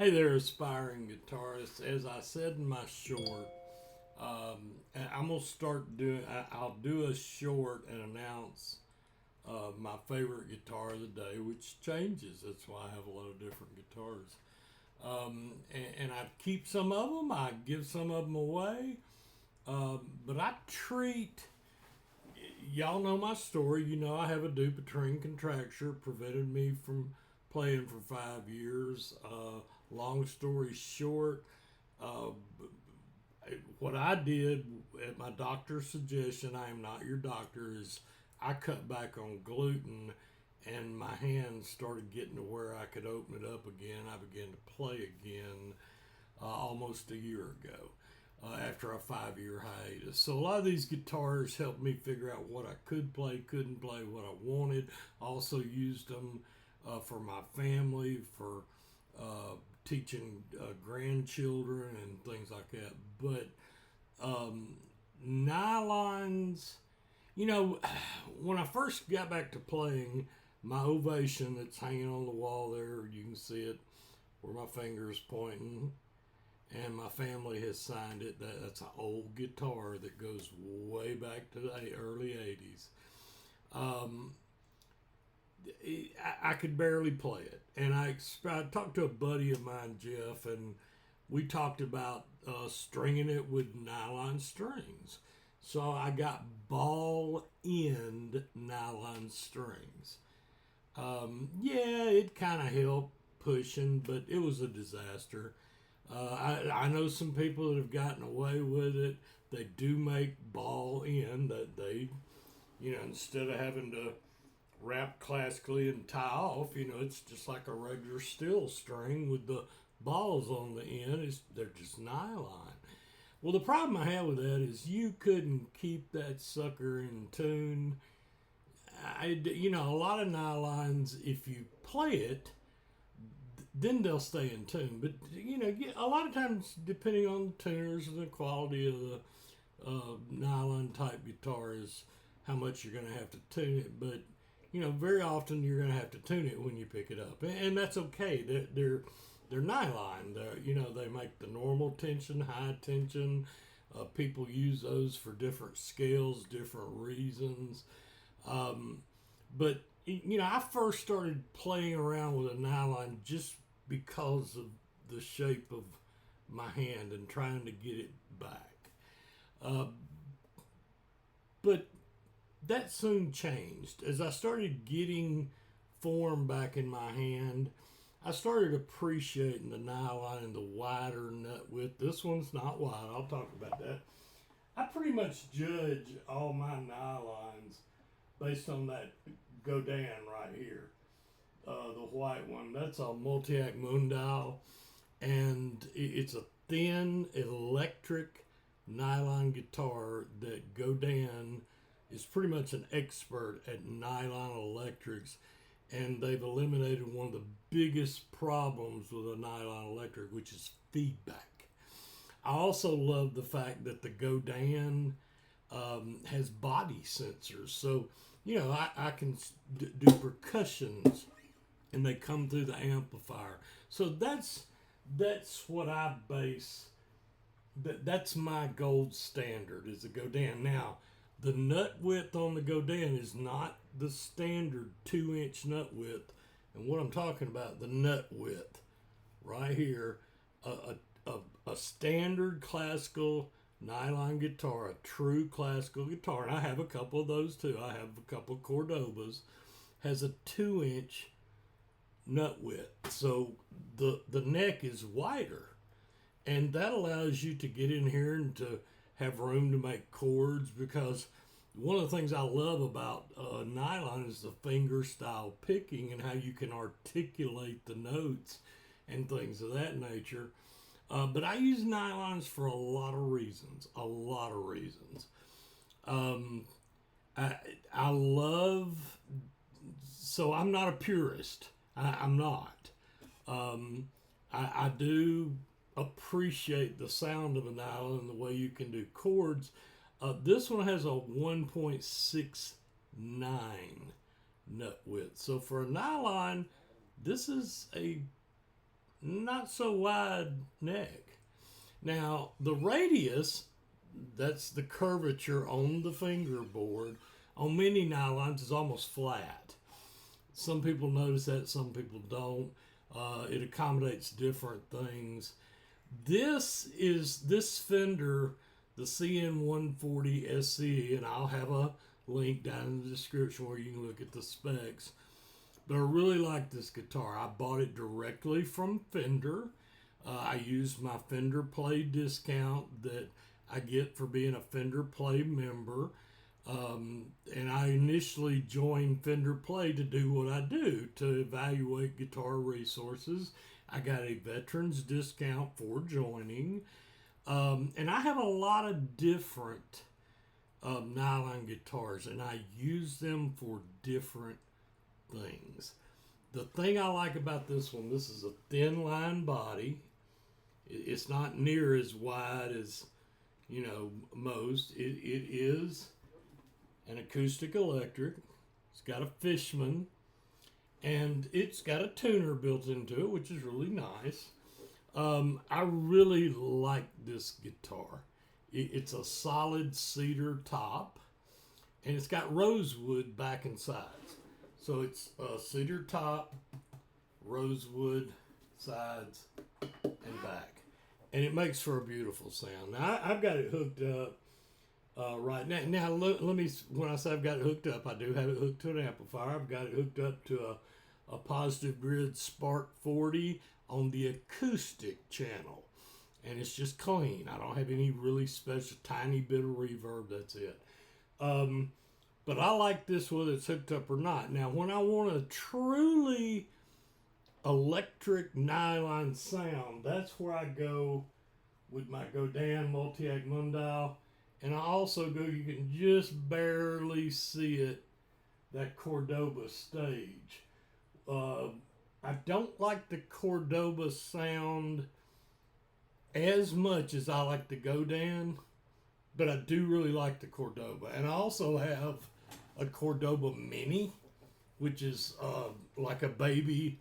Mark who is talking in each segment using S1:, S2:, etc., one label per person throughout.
S1: Hey there, aspiring guitarists. As I said in my short, I'm gonna start doing. I'll do a short and announce my favorite guitar of the day, which changes. That's why I have a lot of different guitars. And I keep some of them. I give some of them away. But I treat. Y'all know my story. You know I have a Dupuytren contracture, prevented me from playing for 5 years. Long story short, uh, what I did at my doctor's suggestion, I am not your doctor, is I cut back on gluten and my hands started getting to where I could open it up again. I began to play again almost a year ago after a 5 year hiatus. So a lot of these guitars helped me figure out what I could play, couldn't play, what I wanted. Also used them for my family, for teaching grandchildren and things like that. But um, nylons, you know, when I first got back to playing, my Ovation that's hanging on the wall there, you can see it where my finger is pointing, and my family has signed it. That's an old guitar that goes way back to the early 80s. Um, I could barely play it. And I talked to a buddy of mine, Jeff, and we talked about stringing it with nylon strings. So I got ball end nylon strings. Yeah, it kind of helped pushing, but it was a disaster. I know some people that have gotten away with it. They do make ball end that they, instead of having to wrap classically and tie off, it's just like a regular steel string with the balls on the end. They're just nylon. Well, the problem I have with that is you couldn't keep that sucker in tune. A lot of nylons, if you play it, then they'll stay in tune. But a lot of times, depending on the tuners and the quality of the nylon type guitar, is how much you're going to have to tune it. But very often you're going to have to tune it when you pick it up, and that's okay. They're nylon. They make the normal tension, high tension. People use those for different scales, different reasons. But I first started playing around with a nylon just because of the shape of my hand and trying to get it back. Uh, but that soon changed. As I started getting form back in my hand, I started appreciating the nylon and the wider nut width. This one's not wide. I'll talk about that. I pretty much judge all my nylons based on that Godin right here. The white one. That's a multiac moondial, and it's a thin electric nylon guitar that Godin is pretty much an expert at nylon electrics, and they've eliminated one of the biggest problems with a nylon electric, which is feedback. I also love the fact that the Godin has body sensors, so I can do percussions, and they come through the amplifier. So that's what I base. That's my gold standard is the Godin. Now, the nut width on the Godin is not the standard 2-inch nut width. And what I'm talking about, the nut width right here, a standard classical nylon guitar, a true classical guitar, and I have a couple of those too. I have a couple of Cordobas, has a 2-inch nut width. So the neck is wider, and that allows you to get in here and to have room to make chords, because one of the things I love about nylon is the finger style picking and how you can articulate the notes and things of that nature. But I use nylons for a lot of reasons. A lot of reasons. Um, I love. So I'm not a purist. I'm not. I do appreciate the sound of a nylon and the way you can do chords. This one has a 1.69 nut width. So for a nylon, this is a not so wide neck. Now, the radius, that's the curvature on the fingerboard, on many nylons is almost flat. Some people notice that, some people don't. It accommodates different things. This Fender, the CN-140SCE, and I'll have a link down in the description where you can look at the specs. But I really like this guitar. I bought it directly from Fender. I used my Fender Play discount that I get for being a Fender Play member. And I initially joined Fender Play to do what I do, to evaluate guitar resources. I got a veterans discount for joining. And I have a lot of different nylon guitars, and I use them for different things. The thing I like about this one, this is a thin line body. It's not near as wide as, most. It is an acoustic electric. It's got a Fishman, and it's got a tuner built into it, which is really nice. I really like this guitar. It's a solid cedar top, and it's got rosewood back and sides. So it's a cedar top, rosewood sides, and back. And it makes for a beautiful sound. Now, I've got it hooked up right now. Now, let me, when I say I've got it hooked up, I do have it hooked to an amplifier. I've got it hooked up to a Positive Grid Spark 40 on the acoustic channel. And it's just clean. I don't have any really special, tiny bit of reverb. That's it. But I like this whether it's hooked up or not. Now, when I want a truly electric nylon sound, that's where I go with my Godin multiac Mundial. And I also go, you can just barely see it, that Cordoba stage. I don't like the Cordoba sound as much as I like the Godin, but I do really like the Cordoba. And I also have a Cordoba Mini, which is like a baby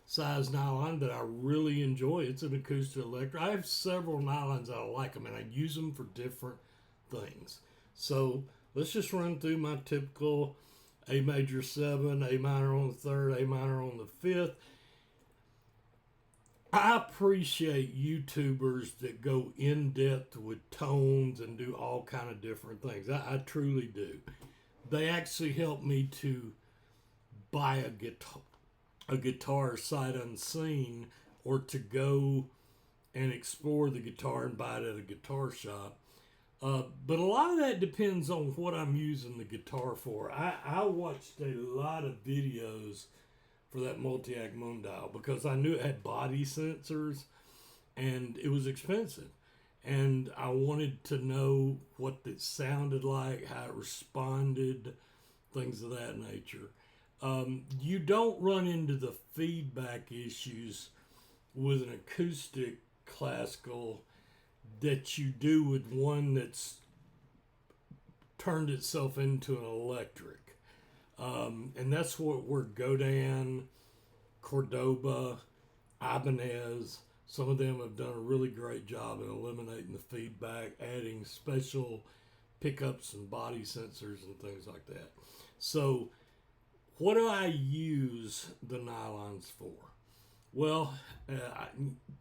S1: size nylon that I really enjoy. It's an acoustic electric. I have several nylons that I like them, and I use them for different things. So let's just run through my typical A major 7, A minor on the 3rd, A minor on the 5th. I appreciate YouTubers that go in depth with tones and do all kind of different things. I truly do. They actually help me to buy a guitar sight unseen, or to go and explore the guitar and buy it at a guitar shop. But a lot of that depends on what I'm using the guitar for. I watched a lot of videos for that multiac Mundial because I knew it had body sensors and it was expensive. And I wanted to know what it sounded like, how it responded, things of that nature. You don't run into the feedback issues with an acoustic classical that you do with one that's turned itself into an electric. And that's where Godin, Cordoba, Ibanez, some of them have done a really great job in eliminating the feedback, adding special pickups and body sensors and things like that. So what do I use the nylons for? Well,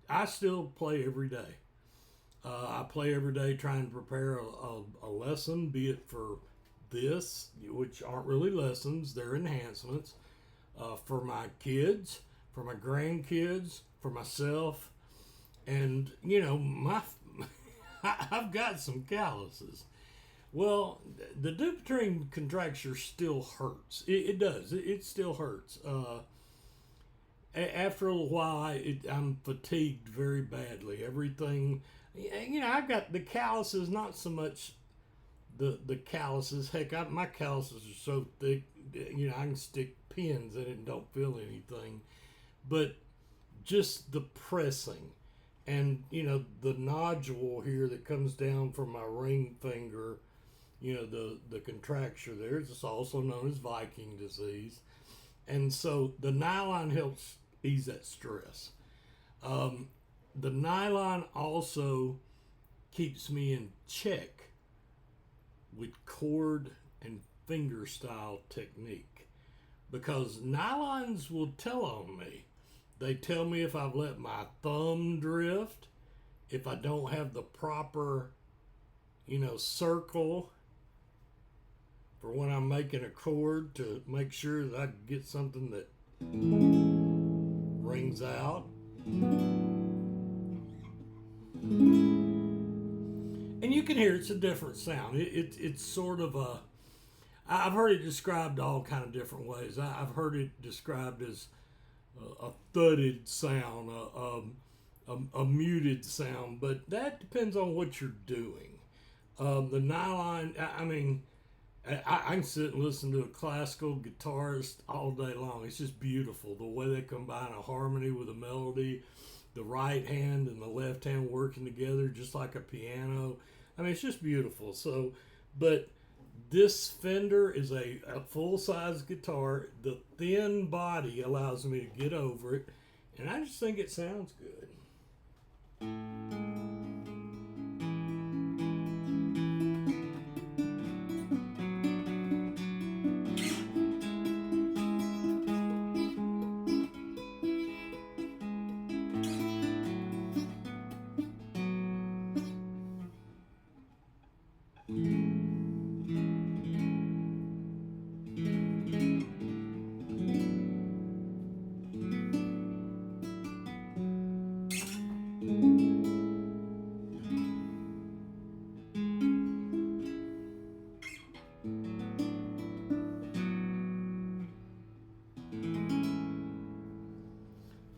S1: I still play every day. I play every day trying to prepare a lesson, be it for this, which aren't really lessons, they're enhancements, for my kids, for my grandkids, for myself. And, I've got some calluses. Well, the duplicate contracture still hurts. It does. It still hurts. After a while, I'm fatigued very badly. Everything, I've got the calluses, not so much the calluses. Heck, my calluses are so thick, I can stick pins in it and don't feel anything. But just the pressing and, the nodule here that comes down from my ring finger, the contracture there, it's also known as Viking disease. And so the nylon helps ease that stress. The nylon also keeps me in check with chord and finger style technique, because nylons will tell on me. They tell me if I've let my thumb drift, if I don't have the proper, circle for when I'm making a chord to make sure that I get something that rings out. And you can hear it's a different sound. It's sort of a, I've heard it described all kind of different ways. I've heard it described as a thudded sound, a muted sound, but that depends on what you're doing. The nylon, I can sit and listen to a classical guitarist all day long. It's just beautiful the way they combine a harmony with a melody, the right hand and the left hand working together just like a piano. It's just beautiful. So, but this Fender is a full-size guitar. The thin body allows me to get over it, and I just think it sounds good.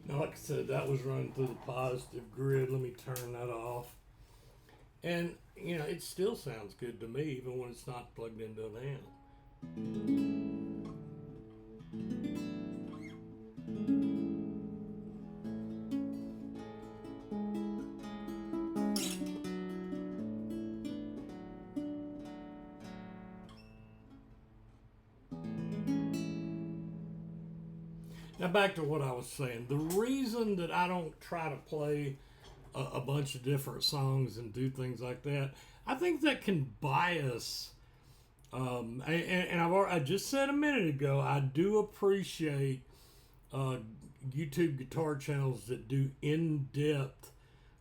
S1: Now, like I said, that was running through the positive grid. Let me turn that off. And, it still sounds good to me, even when it's not plugged into an amp. Now back to what I was saying. The reason that I don't try to play a bunch of different songs and do things like that, I think that can bias. And I just said a minute ago, I do appreciate YouTube guitar channels that do in-depth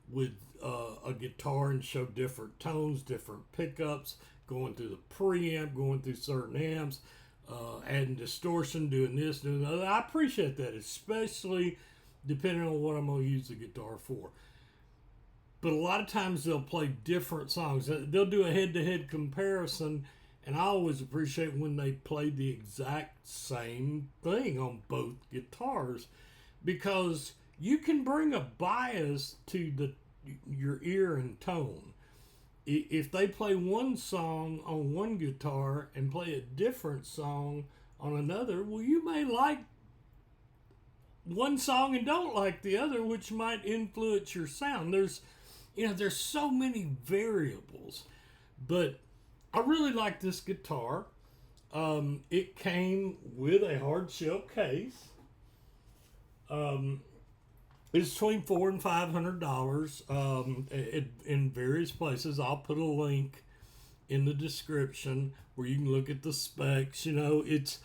S1: with a guitar and show different tones, different pickups, going through the preamp, going through certain amps, adding distortion, doing this, doing that. I appreciate that, especially depending on what I'm going to use the guitar for. But a lot of times they'll play different songs. They'll do a head-to-head comparison, and I always appreciate when they play the exact same thing on both guitars, because you can bring a bias to your ear and tone. If they play one song on one guitar and play a different song on another, well, you may like one song and don't like the other, which might influence your sound. There's so many variables, but I really like this guitar. It came with a hard shell case. It's between $400 and $500 in various places. I'll put a link in the description where you can look at the specs. It's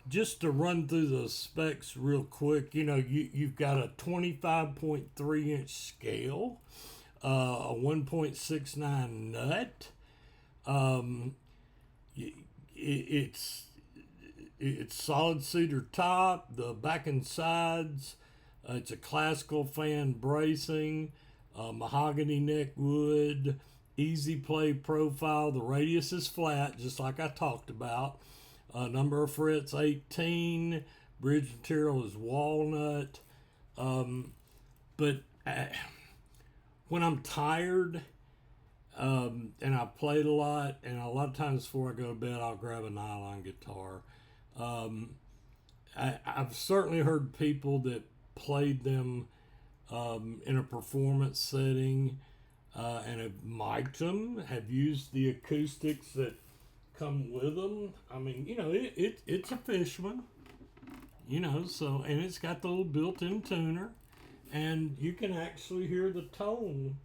S1: just to run through the specs real quick. You've got a 25.3 inch scale, a 1.69 nut. It's solid cedar top, the back and sides. It's a classical fan bracing, mahogany neck wood, easy play profile. The radius is flat, just like I talked about. Number of frets 18. Bridge material is walnut. But when I'm tired and I've played a lot, and a lot of times before I go to bed, I'll grab a nylon guitar. I've certainly heard people that played them in a performance setting and have mic'd them, have used the acoustics that come with them. It's a Fishman, so, and it's got the little built-in tuner. and you can actually hear the tone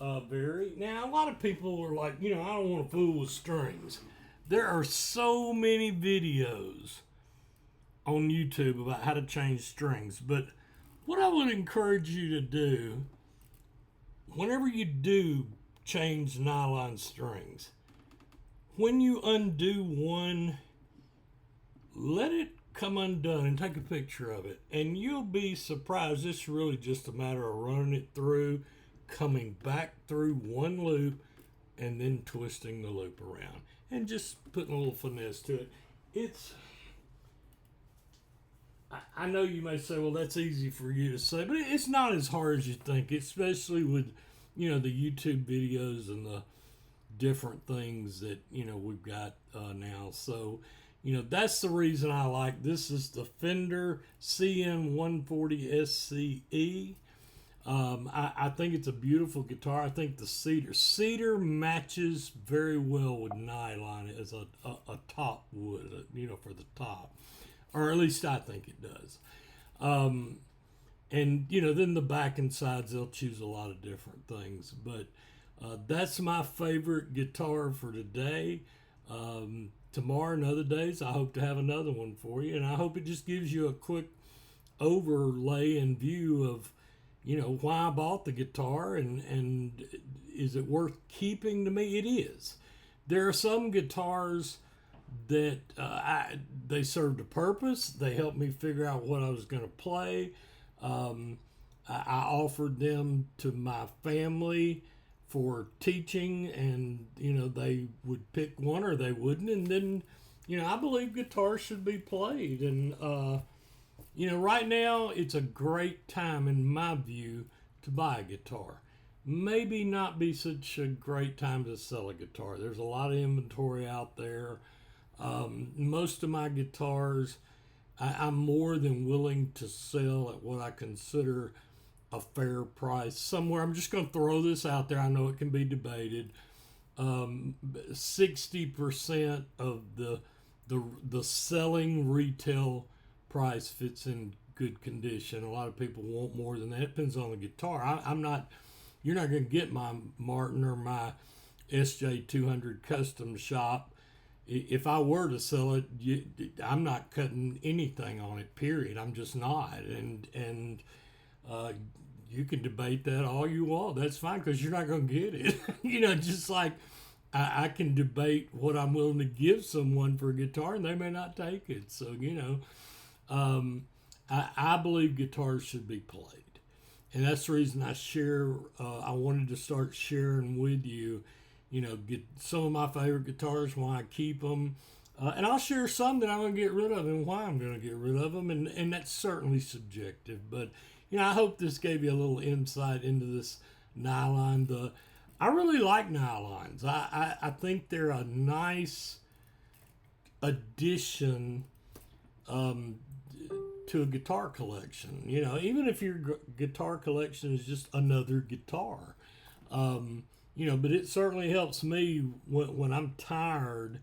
S1: vary. Now, a lot of people are like, I don't want to fool with strings. There are so many videos on YouTube about how to change strings, but what I would encourage you to do whenever you do change nylon strings, when you undo one, let it come undone and take a picture of it, and you'll be surprised. It's really just a matter of running it through, coming back through one loop, and then twisting the loop around and just putting a little finesse to it. I know you may say, well, that's easy for you to say, but it's not as hard as you think, especially with, the YouTube videos and the different things that, we've got now. So, that's the reason I like this. Is the Fender CN-140SCE. I think it's a beautiful guitar. I think the cedar matches very well with nylon as a top wood, for the top. Or at least I think it does. And, then the back and sides, they'll choose a lot of different things. But that's my favorite guitar for today. Tomorrow and other days, I hope to have another one for you. And I hope it just gives you a quick overlay and view of, why I bought the guitar and is it worth keeping to me? It is. There are some guitars that they served a purpose. They helped me figure out what I was going to play. I offered them to my family for teaching, and they would pick one or they wouldn't. And then I believe guitars should be played. And right now it's a great time, in my view, to buy a guitar. Maybe not be such a great time to sell a guitar. There's a lot of inventory out there. Most of my guitars, I'm more than willing to sell at what I consider a fair price. Somewhere, I'm just going to throw this out there. I know it can be debated. 60% of the selling retail price fits in good condition. A lot of people want more than that. It depends on the guitar. I'm not. You're not going to get my Martin or my SJ200 custom shop. If I were to sell it, I'm not cutting anything on it, period. I'm just not. And you can debate that all you want. That's fine, because you're not going to get it. Just like I can debate what I'm willing to give someone for a guitar, and they may not take it. So, I believe guitars should be played. And that's the reason I wanted to start sharing with you, get some of my favorite guitars, why I keep them. And I'll share some that I'm going to get rid of and why I'm going to get rid of them. And that's certainly subjective. But, I hope this gave you a little insight into this nylon. I really like nylons. I think they're a nice addition to a guitar collection. Even if your guitar collection is just another guitar. But it certainly helps me when I'm tired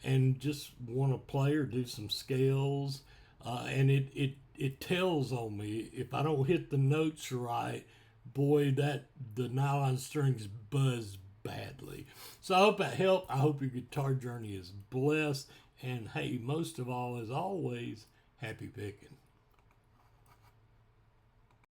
S1: and just want to play or do some scales. And it tells on me if I don't hit the notes right. Boy, the nylon strings buzz badly. So I hope that helped. I hope your guitar journey is blessed. And hey, most of all, as always, happy picking.